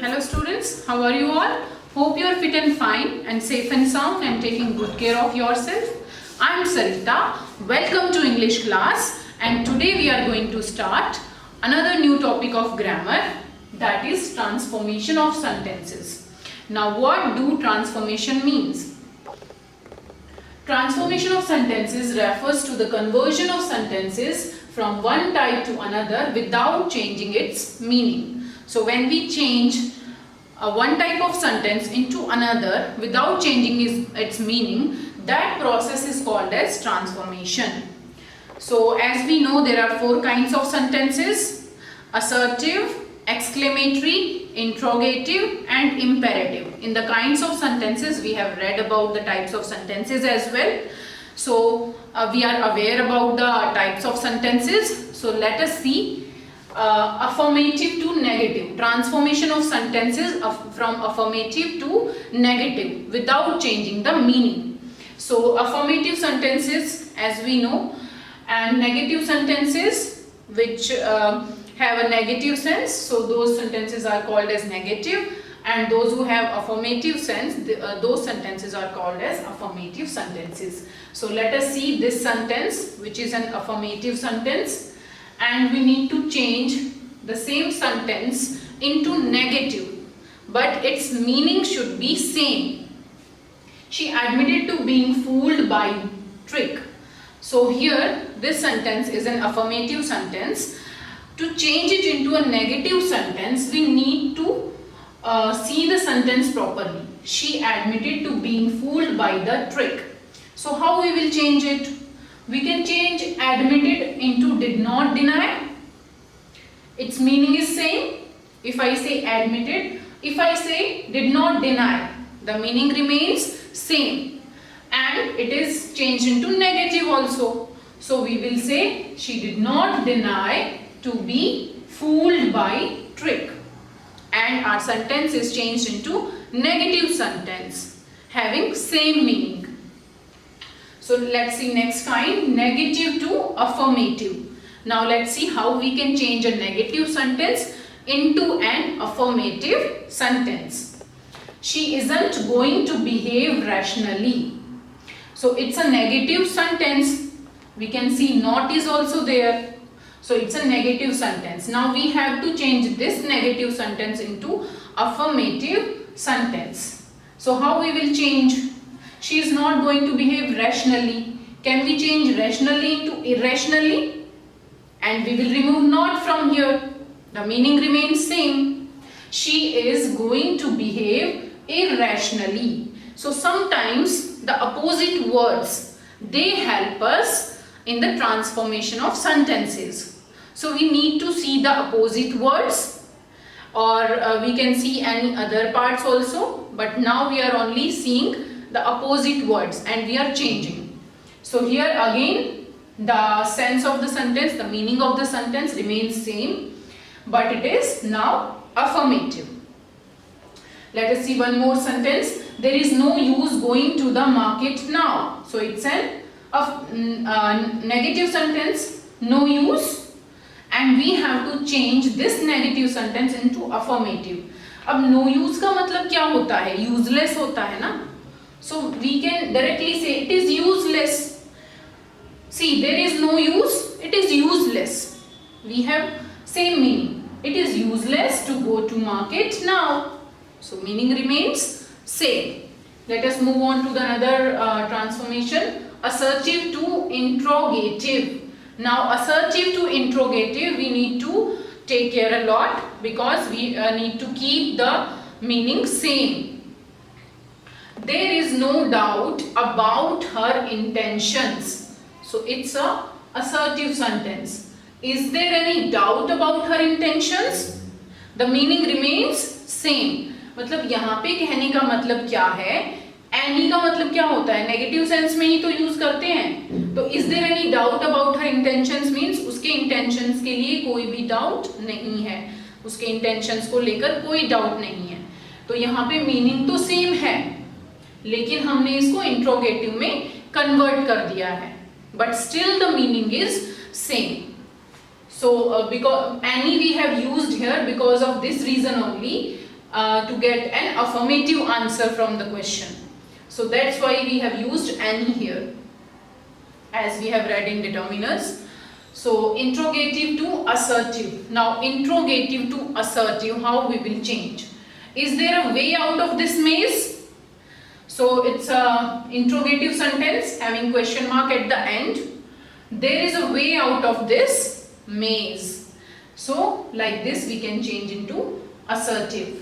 Hello students, how are you all? Hope you are fit and fine and safe and sound and taking good care of yourself. I am Sarita. Welcome to English class, and today we are going to start another new topic of grammar, that is transformation of sentences. Now what do transformation means? Transformation of sentences refers to the conversion of sentences from one type to another without changing its meaning. So when we change one type of sentence into another without changing its meaning, that process is called as transformation. So as we know, there are four kinds of sentences: assertive, exclamatory, interrogative and imperative. In the kinds of sentences, we have read about the types of sentences as well. So we are aware about the types of sentences. So let us see affirmative to negative, transformation of sentences from affirmative to negative without changing the meaning. So affirmative sentences, as we know, and negative sentences which have a negative sense, so those sentences are called as negative, and those who have affirmative sense, those sentences are called as affirmative sentences. So let us see this sentence, which is an affirmative sentence, and we need to change the same sentence into negative, but its meaning should be same. She admitted to being fooled by trick. So here this sentence is an affirmative sentence. To change it into a negative sentence, we need to see the sentence properly. She admitted to being fooled by the trick. So how we will change it? We can change admitted into did not deny. Its meaning is same. If I say admitted, if I say did not deny, the meaning remains same, and it is changed into negative also. So we will say she did not deny to be fooled by trick, and our sentence is changed into negative sentence having same meaning. So let's see next kind, negative to affirmative. Now let's see how we can change a negative sentence into an affirmative sentence. She isn't going to behave rationally. So it's a negative sentence. We can see not is also there. So it's a negative sentence. Now we have to change this negative sentence into affirmative sentence. So how we will change? She is not going to behave rationally. Can we change rationally into irrationally? And we will remove not from here. The meaning remains same. She is going to behave irrationally. So sometimes the opposite words, they help us in the transformation of sentences. So we need to see the opposite words, or we can see any other parts also, but now we are only seeing the opposite words and we are changing. So here again the sense of the sentence, the meaning of the sentence remains same, but it is now affirmative. Let us see one more sentence. There is no use going to the market now. So it's an negative sentence, no use, and we have to change this negative sentence into affirmative. अब no use का मतलब क्या होता है? Useless होता है ना? So we can directly say it is useless. See, there is no use, it is useless. We have same meaning. It is useless to go to market now. So meaning remains same. Let us move on to the another transformation. Assertive to interrogative. Now assertive to interrogative, we need to take care a lot because we need to keep the meaning same. There is no doubt about her intentions. So it's a assertive sentence. Is there any doubt about her intentions? The meaning remains same. मतलब यहाँ पे कहने का मतलब क्या है? Any का मतलब क्या होता है? नेगेटिव सेंस में ही तो यूज करते हैं. तो is there any doubt about her intentions means उसके intentions के लिए कोई भी doubt नहीं है. उसके intentions को लेकर कोई doubt नहीं है. तो यहाँ पे meaning तो same है, लेकिन हमने इसको इंट्रोगेटिव में कन्वर्ट कर दिया है, but still the meaning is same. So because any we have used here because of this reason only. to get an affirmative answer from the question. So that's why we have used any here, as we have read in determiners. So interrogative to assertive. Now interrogative to assertive, how we will change? Is there a way out of this maze? So it's a interrogative sentence having question mark at the end. There is a way out of this maze. So like this we can change into assertive.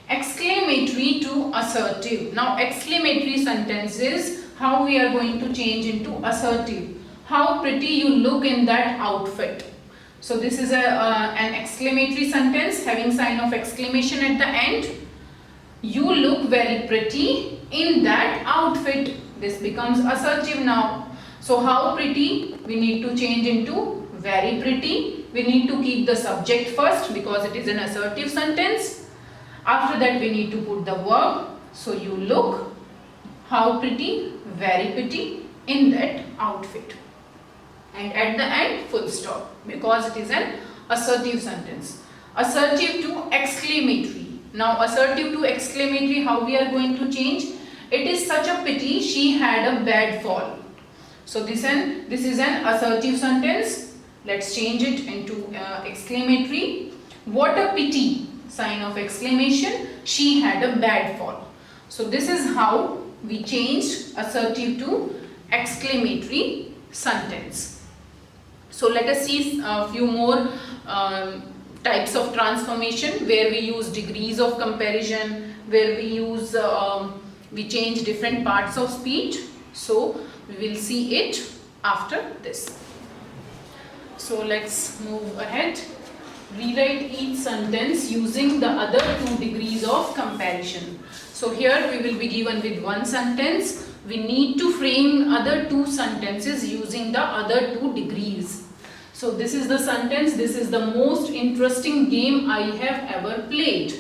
Exclamatory to assertive. Now exclamatory sentences, how we are going to change into assertive. How pretty you look in that outfit. So this is an exclamatory sentence having sign of exclamation at the end. You look very pretty in that outfit. This becomes assertive now. So how pretty? We need to change into very pretty. We need to keep the subject first because it is an assertive sentence. After that we need to put the verb. So you look, how pretty, very pretty in that outfit. And at the end, full stop, because it is an assertive sentence. Assertive to exclamatory. Now assertive to exclamatory, how we are going to change? It is such a pity she had a bad fall. So this is an assertive sentence. Let's change it into exclamatory. What a pity, sign of exclamation, she had a bad fall. So this is how we changed assertive to exclamatory sentence. So let us see a few more types of transformation where we use degrees of comparison, where we change different parts of speech. So we will see it after this. So let's move ahead. Rewrite each sentence using the other two degrees of comparison. So here we will be given with one sentence. We need to frame other two sentences using the other two degrees. So this is the sentence. This is the most interesting game I have ever played.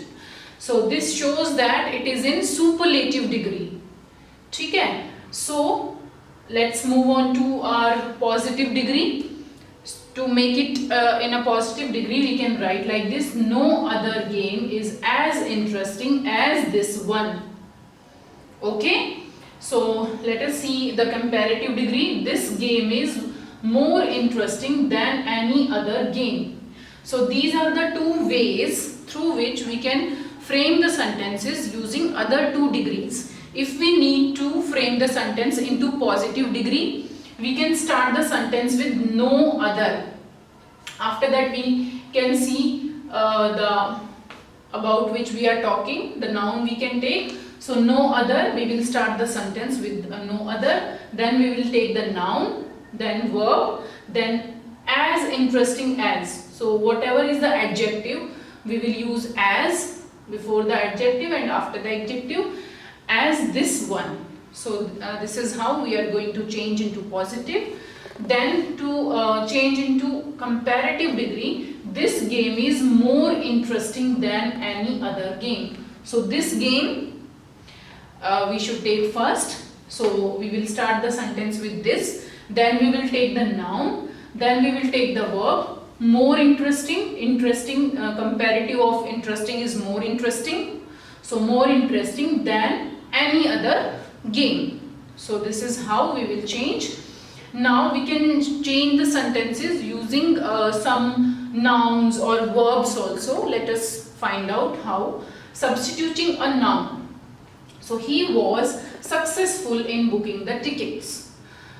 So this shows that it is in superlative degree. Okay? So let's move on to our positive degree. To make it in a positive degree, we can write like this: no other game is as interesting as this one. Okay, so let us see the comparative degree. This game is more interesting than any other game. So these are the two ways through which we can frame the sentences using other two degrees. If we need to frame the sentence into positive degree, we can start the sentence with no other. After that we can see the about which we are talking, the noun we can take. So no other, we will start the sentence with no other, then we will take the noun, then verb, then as interesting as. So whatever is the adjective, we will use as before the adjective and after the adjective, as this one. So this is how we are going to change into positive. Then to change into comparative degree, this game is more interesting than any other game. So this game we should take first. So we will start the sentence with this. Then we will take the noun. Then we will take the verb. More interesting, comparative of interesting is more interesting. So more interesting than any other game. So this is how we will change. Now we can change the sentences using some nouns or verbs also. Let us find out how. Substituting a noun. So he was successful in booking the tickets.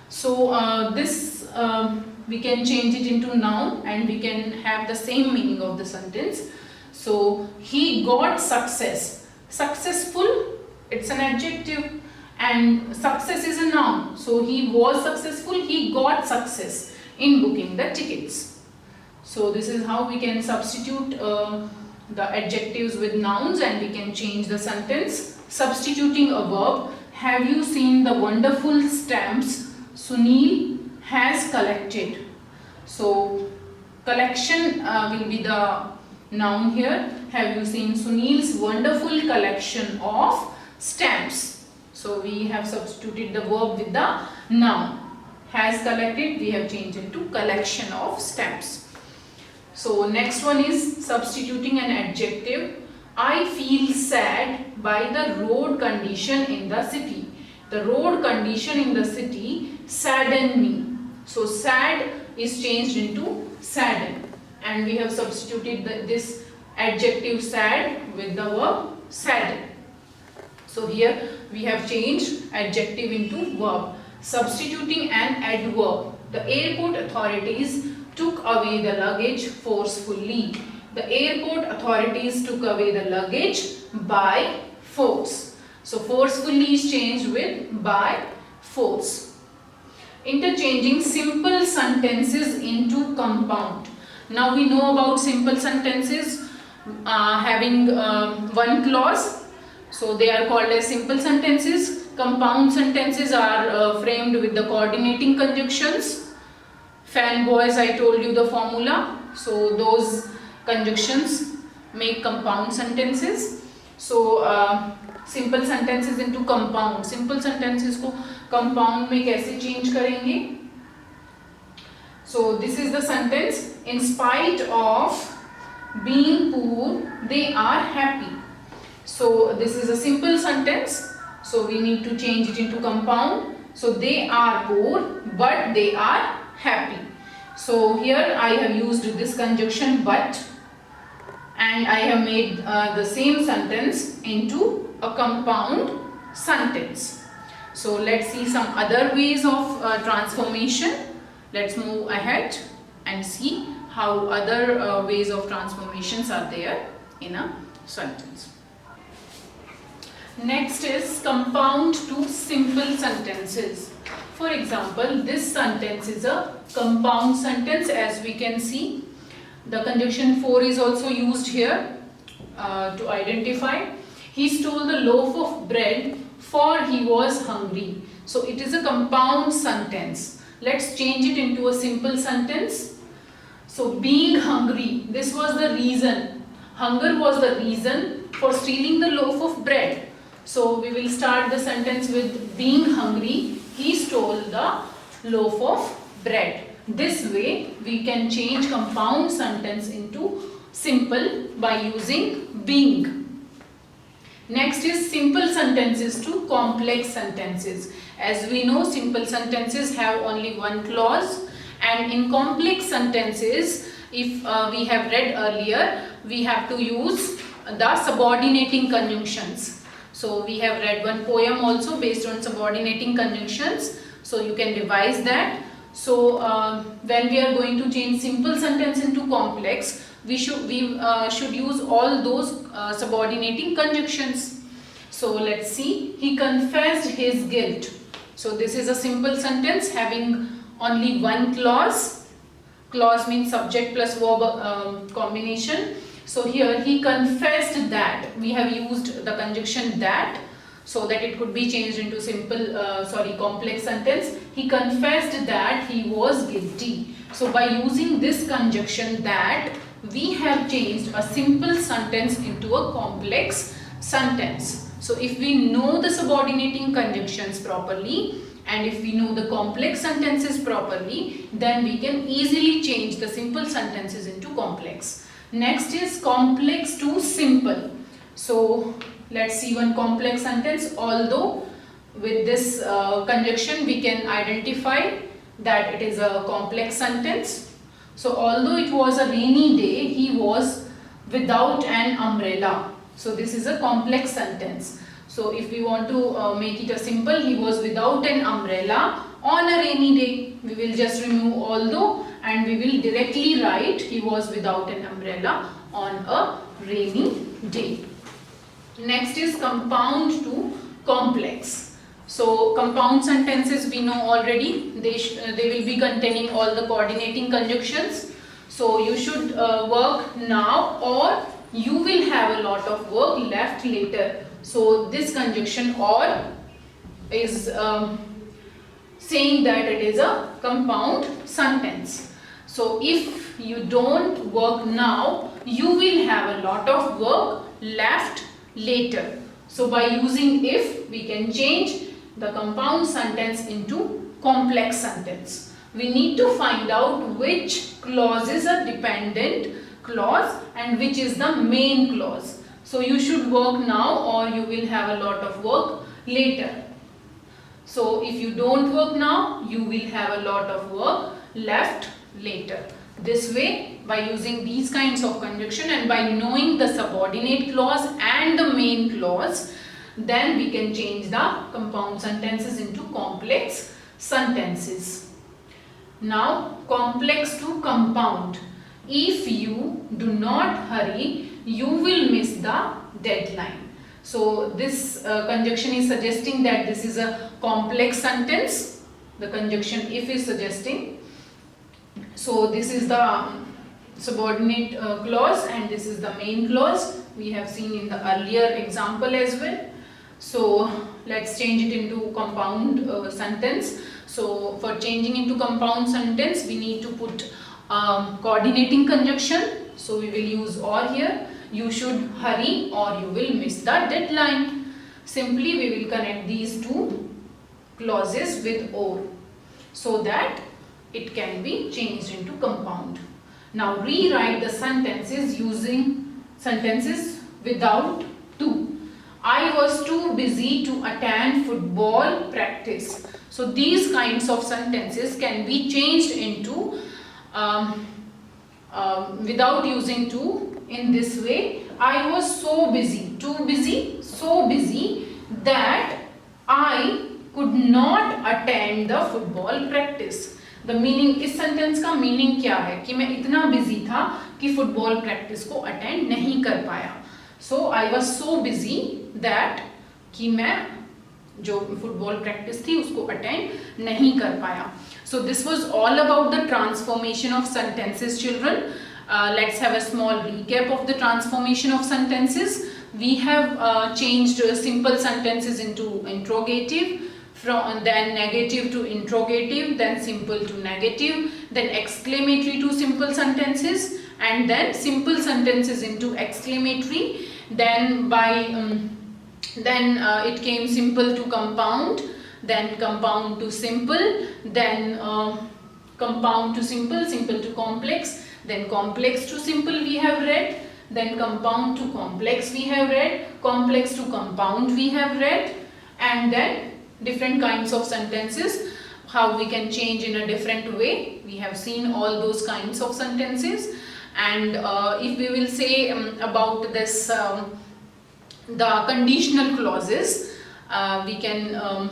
So this we can change it into noun and we can have the same meaning of the sentence. So he got success. Successful, it's an adjective. And success is a noun. So he was successful, he got success in booking the tickets. So this is how we can substitute the adjectives with nouns and we can change the sentence. Substituting a verb. Have you seen the wonderful stamps Sunil has collected? So collection will be the noun here. Have you seen Sunil's wonderful collection of stamps? So we have substituted the verb with the noun. Has collected, we have changed into collection of stamps. So next one is substituting an adjective. I feel sad by the road condition in the city. The road condition in the city sadden me. So sad is changed into sadden, and we have substituted this adjective sad with the verb sadden. So here we have changed adjective into verb, substituting an adverb. The airport authorities took away the luggage forcefully. The airport authorities took away the luggage by force. So forcefully is changed with by force. Interchanging simple sentences into compound. Now we know about simple sentences having one clause. So they are called as simple sentences. Compound sentences are framed with the coordinating conjunctions. Fanboys, I told you the formula. So those conjunctions make compound sentences. So simple sentences into compound. Simple sentences को compound में कैसे change करेंगे? So this is the sentence, in spite of being poor they are happy. So this is a simple sentence, so we need to change it into compound. So they are poor but they are happy. So here I have used this conjunction but, and I have made the same sentence into a compound sentence. So let's see some other ways of transformation. Let's move ahead and see how other ways of transformations are there in a sentence. Next is compound to simple sentences. For example, this sentence is a compound sentence, as we can see. The conjunction for is also used here to identify. He stole the loaf of bread for he was hungry. So it is a compound sentence. Let's change it into a simple sentence. So being hungry, this was the reason. Hunger was the reason for stealing the loaf of bread. So we will start the sentence with being hungry. He stole the loaf of bread. This way we can change compound sentence into simple by using being. Next is simple sentences to complex sentences. As we know, simple sentences have only one clause, and in complex sentences, if we have read earlier, we have to use the subordinating conjunctions. So we have read one poem also based on subordinating conjunctions, so you can revise that. So when we are going to change simple sentence into complex, we should use all those subordinating conjunctions. So let's see. He confessed his guilt. So this is a simple sentence having only one clause. Clause means subject plus verb combination. So here he confessed that. We have used the conjunction that, so that it could be changed into simple, complex sentence. He confessed that he was guilty. So by using this conjunction that, we have changed a simple sentence into a complex sentence. So if we know the subordinating conjunctions properly, and if we know the complex sentences properly, then we can easily change the simple sentences into complex. Next is complex to simple. So let's see one complex sentence. Although with this conjunction we can identify that it is a complex sentence. So although it was a rainy day, he was without an umbrella. So this is a complex sentence. So if we want to make it a simple, he was without an umbrella on a rainy day, we will just remove although and we will directly write he was without an umbrella on a rainy day. Next is compound to complex. So compound sentences we know already. They will be containing all the coordinating conjunctions. So you should work now, or you will have a lot of work left later. So this conjunction or is saying that it is a compound sentence. So if you don't work now, you will have a lot of work left later. So by using if, we can change the compound sentence into complex sentence. we need to find out which clause is a dependent clause and which is the main clause. So you should work now or you will have a lot of work later. So if you don't work now, you will have a lot of work left later. This way, by using these kinds of conjunction and by knowing the subordinate clause and the main clause, then we can change the compound sentences into complex sentences. Now, complex to compound. If you do not hurry, you will miss the deadline. So this conjunction is suggesting that this is a complex sentence. The conjunction if is suggesting. So this is the subordinate clause and this is the main clause. We have seen in the earlier example as well. So let's change it into compound sentence. So for changing into compound sentence, we need to put coordinating conjunction. So we will use or here. You should hurry or you will miss the deadline. Simply we will connect these two clauses with or so that it can be changed into compound. Now rewrite the sentences using sentences without to. I was too busy to attend football practice. So these kinds of sentences can be changed into without using to. In this way, I was so busy, too busy, so busy that I could not attend the football practice. The meaning, इस sentence का meaning क्या है कि मैं इतना busy था कि football practice को अटेंड नहीं कर पाया. So I was so busy that कि मैं जो फुटबॉल प्रैक्टिस थी उसको अटेंड नहीं कर पाया. So this was all about the transformation of sentences children. Let's have a small recap of the transformation of sentences. We have changed simple sentences into interrogative, then negative to interrogative, then simple to negative, then exclamatory to simple sentences, and then simple sentences into exclamatory. Then it came simple to compound, then compound to simple, then compound to simple, simple to complex. Then complex to simple we have read, then compound to complex we have read, complex to compound we have read, and then different kinds of sentences, how we can change in a different way. We have seen all those kinds of sentences. And if we will say about this the conditional clauses, we can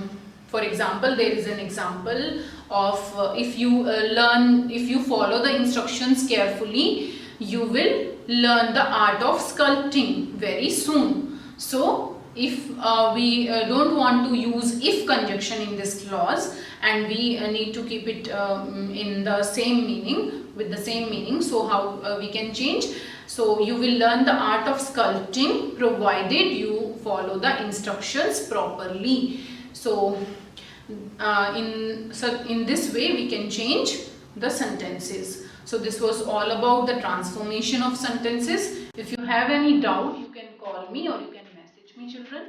for example, there is an example of if you follow the instructions carefully, you will learn the art of sculpting very soon. So if we don't want to use if conjunction in this clause and we need to keep it in the same meaning, with the same meaning, so how we can change? So you will learn the art of sculpting provided you follow the instructions properly. So in this way we can change the sentences. So this was all about the transformation of sentences. If you have any doubt, you can call me or you can message me, children.